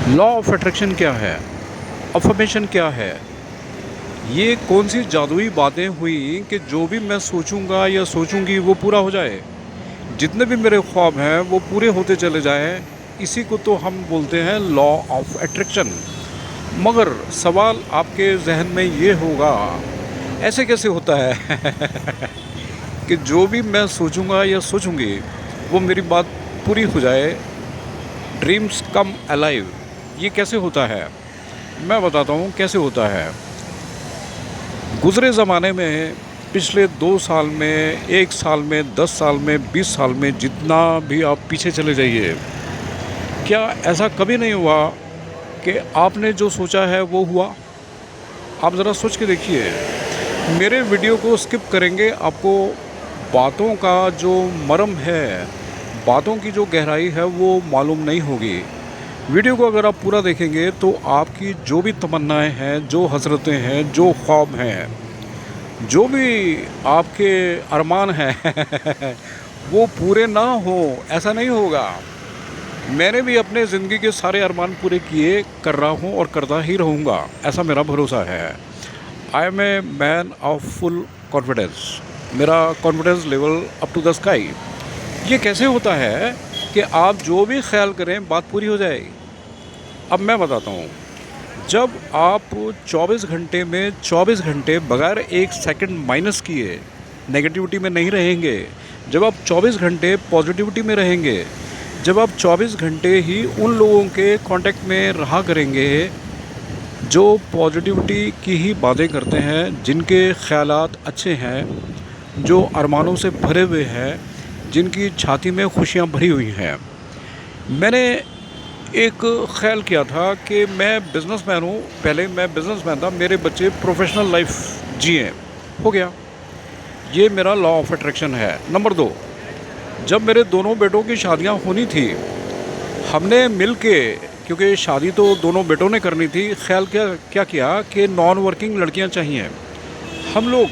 Law of attraction क्या है? Affirmation क्या है? ये कौन सी जादुई बातें हुई कि जो भी मैं सोचूंगा या सोचूंगी वो पूरा हो जाए, जितने भी मेरे ख्वाब हैं वो पूरे होते चले जाएं। इसी को तो हम बोलते हैं लॉ ऑफ अट्रैक्शन। मगर सवाल आपके जहन में ये होगा, ऐसे कैसे होता है कि जो भी मैं सोचूंगा या सोचूंगी वो मेरी बात पूरी हो जाए, ड्रीम्स कम अलाइव। ये कैसे होता है? मैं बताता हूँ कैसे होता है। गुज़रे ज़माने में, पिछले 2 साल में, 1 साल में, 10 साल में, 20 साल में, जितना भी आप पीछे चले जाइए, क्या ऐसा कभी नहीं हुआ कि आपने जो सोचा है वो हुआ? आप ज़रा सोच के देखिए। मेरे वीडियो को स्किप करेंगे, आपको बातों का जो मर्म है, बातों की जो गहराई है वो मालूम नहीं होगी। वीडियो को अगर आप पूरा देखेंगे तो आपकी जो भी तमन्नाएं हैं, जो हसरतें हैं, जो ख्वाब हैं, जो भी आपके अरमान हैं वो पूरे ना हो, ऐसा नहीं होगा। मैंने भी अपने ज़िंदगी के सारे अरमान पूरे किए, कर रहा हूँ और करता ही रहूँगा, ऐसा मेरा भरोसा है। I am a man of full confidence. मेरा confidence level up to the sky. ये कैसे होता है कि आप जो भी ख्याल करें बात पूरी हो जाएगी? अब मैं बताता हूँ। जब आप 24 घंटे में 24 घंटे बगैर 1 सेकंड माइनस किए नेगेटिविटी में नहीं रहेंगे, जब आप 24 घंटे पॉजिटिविटी में रहेंगे, जब आप 24 घंटे ही उन लोगों के कांटेक्ट में रहा करेंगे जो पॉजिटिविटी की ही बातें करते हैं, जिनके ख़यालात अच्छे हैं, जो अरमानों से भरे हुए हैं, जिनकी छाती में खुशियाँ भरी हुई हैं। मैंने एक ख़्याल किया था कि मैं बिज़नेसमैन हूँ, पहले मैं बिज़नेसमैन था, मेरे बच्चे प्रोफेशनल लाइफ जिए, हो गया। ये मेरा लॉ ऑफ अट्रैक्शन है। नंबर 2, जब मेरे दोनों बेटों की शादियाँ होनी थी, हमने मिल के, क्योंकि शादी तो दोनों बेटों ने करनी थी, ख्याल क्या क्या किया कि नॉन वर्किंग लड़कियाँ चाहिए। हम लोग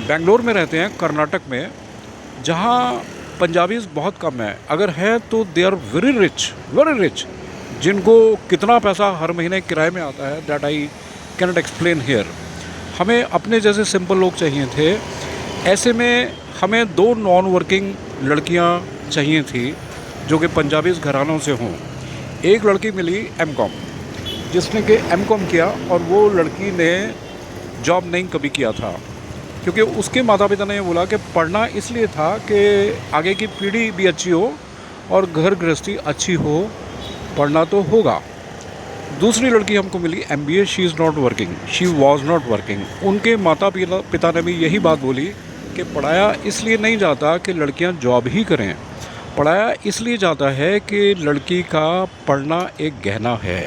बेंगलोर में रहते हैं, कर्नाटक में, जहाँ पंजाबीज़ बहुत कम है, अगर है तो they are very rich, very rich, जिनको कितना पैसा हर महीने किराए में आता है, that I cannot explain here. हमें अपने जैसे सिंपल लोग चाहिए थे। ऐसे में हमें 2 नॉन वर्किंग लड़कियां चाहिए थी जो कि पंजाबीज़ घरानों से हों। एक लड़की मिली एमकॉम, जिसने कि एमकॉम किया, और वो लड़की ने जॉब नहीं कभी किया था, क्योंकि उसके माता पिता ने बोला कि पढ़ना इसलिए था कि आगे की पीढ़ी भी अच्छी हो और घर गृहस्थी अच्छी हो, पढ़ना तो होगा। दूसरी लड़की हमको मिली MBA, she is not working, she was not working. उनके माता पिता ने भी यही बात बोली कि पढ़ाया इसलिए नहीं जाता कि लड़कियां जॉब ही करें, पढ़ाया इसलिए जाता है कि लड़की का पढ़ना एक गहना है।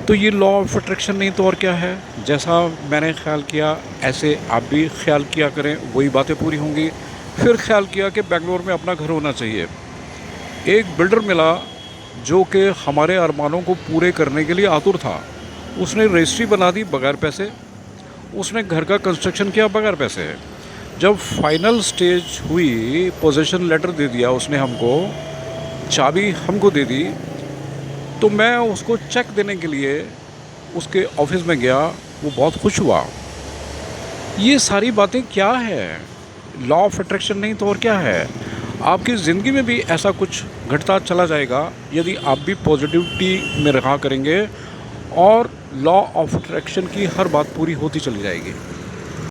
तो ये लॉ ऑफ अट्रैक्शन नहीं तो और क्या है। जैसा मैंने ख्याल किया ऐसे आप भी ख्याल किया करें, वही बातें पूरी होंगी। फिर ख्याल किया कि बेंगलोर में अपना घर होना चाहिए। एक बिल्डर मिला जो कि हमारे अरमानों को पूरे करने के लिए आतुर था। उसने रजिस्ट्री बना दी बगैर पैसे, उसने घर का कंस्ट्रक्शन किया बगैर पैसे। जब फाइनल स्टेज हुई, पोजीशन लेटर दे दिया उसने हमको, चाबी हमको दे दी, तो मैं उसको चेक देने के लिए उसके ऑफिस में गया। वो बहुत खुश हुआ। ये सारी बातें क्या है? लॉ ऑफ अट्रैक्शन नहीं तो और क्या है। आपकी ज़िंदगी में भी ऐसा कुछ घटता चला जाएगा यदि आप भी पॉजिटिविटी में रहा करेंगे, और लॉ ऑफ अट्रैक्शन की हर बात पूरी होती चली जाएगी।